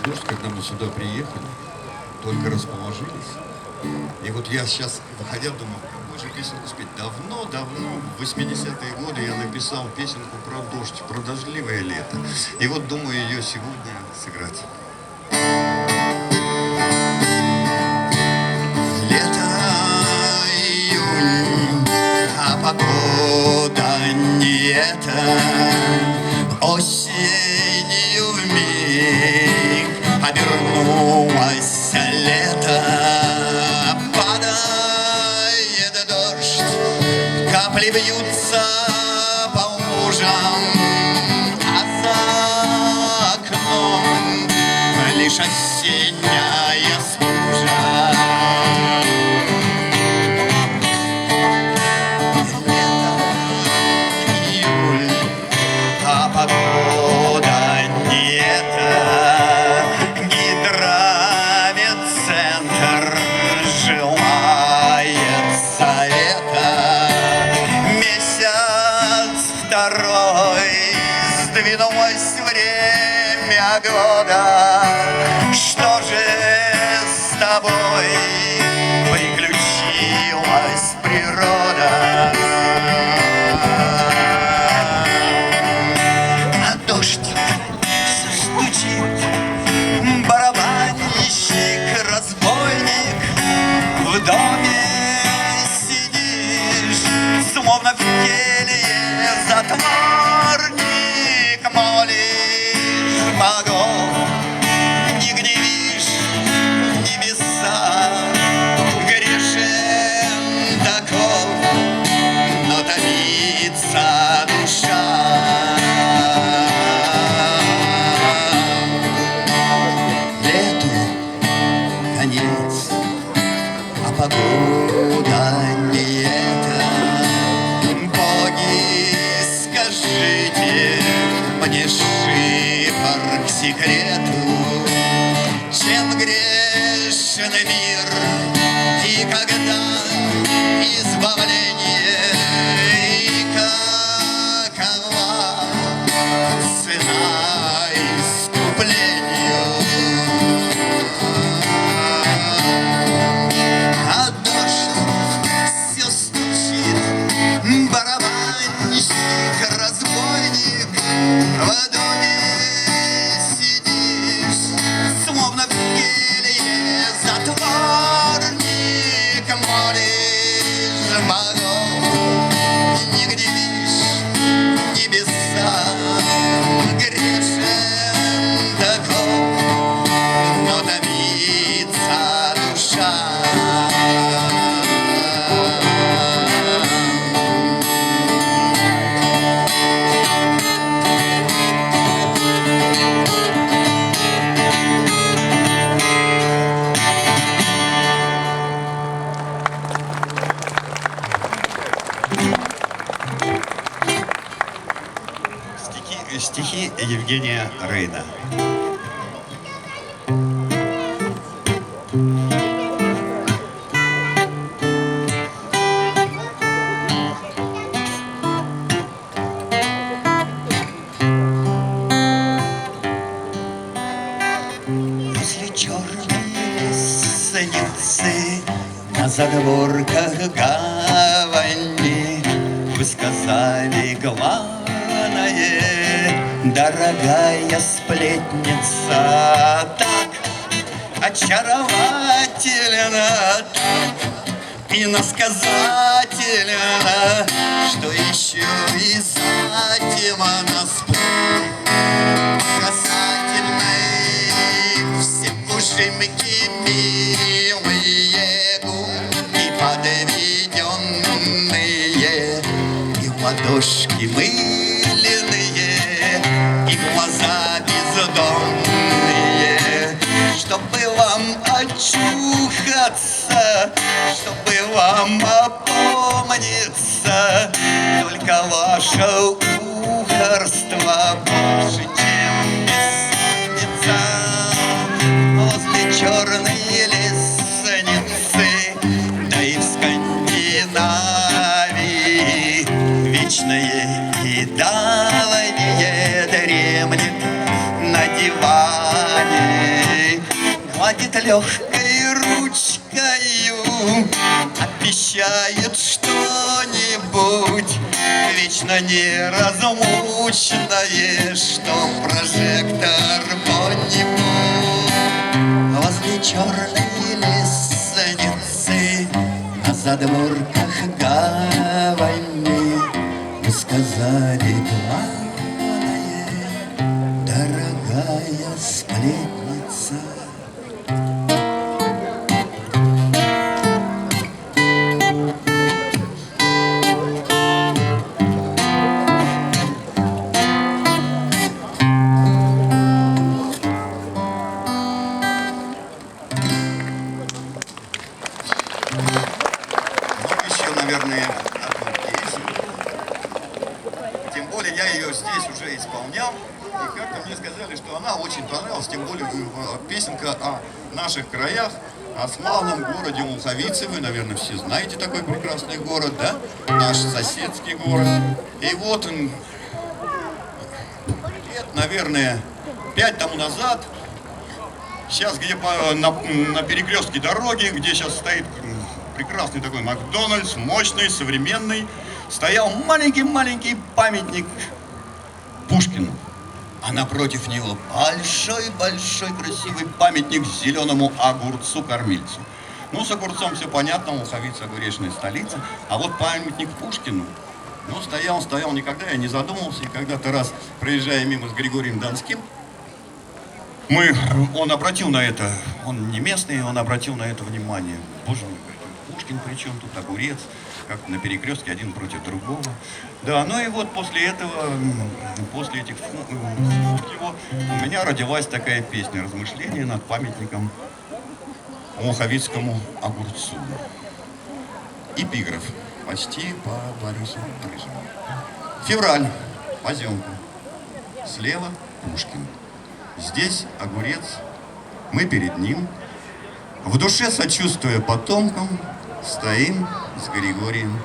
дождь, когда мы сюда приехали, только расположились. И вот я сейчас, выходя, думаю, какую же песенку спеть. Давно, в 80-е годы я написал песенку про дождь, про дождливое лето. И вот думаю ее сегодня сыграть. Лето, июнь, а погода не это. Осенью вмиг обернулось лето. Падает дождь, капли бьются по лужам, а за окном лишь осенняя стужа. Погода не это, гидрометцентр желает совета. Месяц второй, сдвинулось время года. Что же с тобой приключилась природа? Барабанщик, разбойник, в доме сидишь, словно в келье затворник, молишь богов, не гневишь небеса, грешен таков, но томится душа. Погода не это. Боги, скажите мне шифр к секрету, чем грешен мир и когда избавление, и какова цена искуплению. Разбойник, в доме сидишь, словно в келье затворник, молишь богов, не гневишь небеса, грешен таков, но томится душа. Стихи Евгения Рейна. После черной лестницы на задворках гавани вы сказали главное: дорогая сплетница, так очаровательна, так иносказательна, что еще и затемно спор касательной. Все мужики милые, губки подведенные, и ладошки мыленые, и глаза бездомные. Чтобы вам очухаться, чтобы вам опомниться, только ваше ухарство больше, чем бессонница. Возле черной лестницы, да и в Скандинавии, вечное и давнее дремлет на диване. гладит легкой ручкою, обещает что-нибудь вечно неразлучное, что прожектор по нему возле черной лестницы на задворках гавани. Мы сказали главное, дорогая сплетница. Наверное, одну песню. Тем более я ее здесь уже исполнял. И как-то мне сказали, что она очень понравилась. Тем более песенка о наших краях, о славном городе Луховице. Вы, наверное, все знаете такой прекрасный город, да? Наш соседский город. И вот, лет, наверное, 5 тому назад, сейчас где на перекрестке дороги, где сейчас стоит прекрасный такой Макдональдс, мощный, современный, стоял маленький-маленький памятник Пушкину. А напротив него большой-большой красивый памятник зеленому огурцу-кормильцу. Ну, с огурцом все понятно, Луховица — огуречная столица. А вот памятник Пушкину, ну, стоял, никогда я не задумывался. И когда-то раз, проезжая мимо с Григорием Донским, он обратил на это, он не местный, он обратил на это внимание. Боже мой, Пушкин, причем тут огурец, как на перекрестке, один против другого. Да, ну и вот после этого, после этих его, у меня родилась такая песня «Размышления над памятником Луховицкому огурцу». Эпиграф почти по Борису Рыжему. Февраль, поземка. Слева Пушкин. Здесь огурец, мы перед ним. В душе, сочувствуя потомкам, стоим с Григорием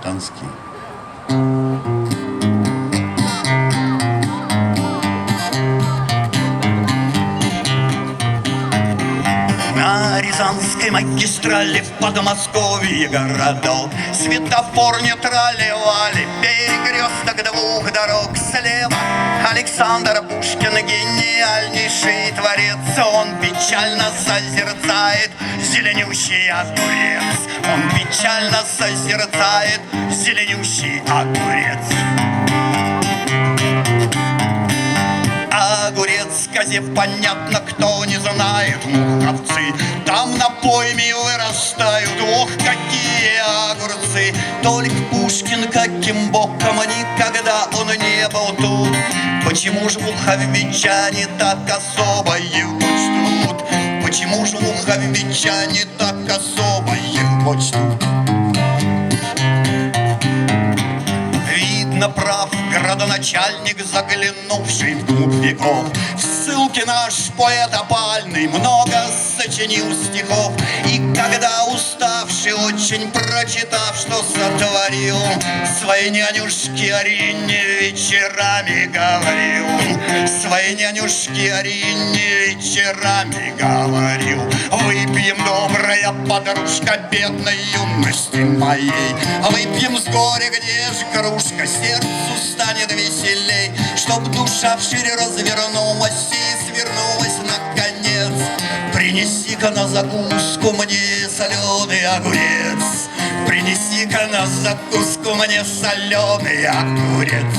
Донским. На Рязанской магистрали в Подмосковье городок светофор не тролливали, перекресток двух дорог. Слева Александр Пушкин, гениальнейший творец. Он печально созерцает зеленющий огурец. Он печально созерцает зеленющий огурец. Огурец, козе понятно, кто не знает, муховцы там на пойме вырастают. Ох, какие огурцы! Только Пушкин каким боком никогда он не был тут. Почему же луховичане так особо его чтут? Почему же луховичане так особо его чтут? Видно, прав градоначальник, заглянувший вглубь веков. В ссылке наш поэт опальный много сочинил стихов. И когда уставший, очень прочитав, что сотворил, своей нянюшке Арине вечерами говорил, своей нянюшке Арине вечерами говорил: выпьем, добрая подружка бедной юности моей, выпьем с горя, где ж кружка, сердцу станет веселей, чтоб душа вшире развернулась и свернулась наконец. Принеси-ка на закуску мне соленый огурец, принеси-ка на закуску мне соленый огурец.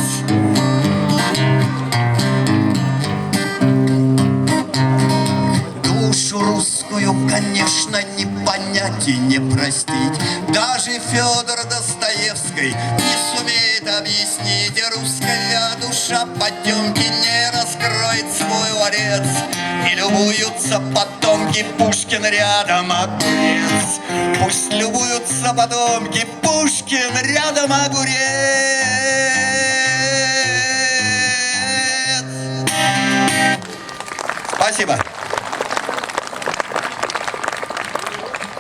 Душу русскую, конечно, не понять и не простить. Даже Федор Достоевский не сумеет объяснить. Русская душа потемки не раскроет свой ларец. И любуются потомки Пушкин рядом огурец. Пусть любуются потомки Пушкин рядом огурец. Спасибо.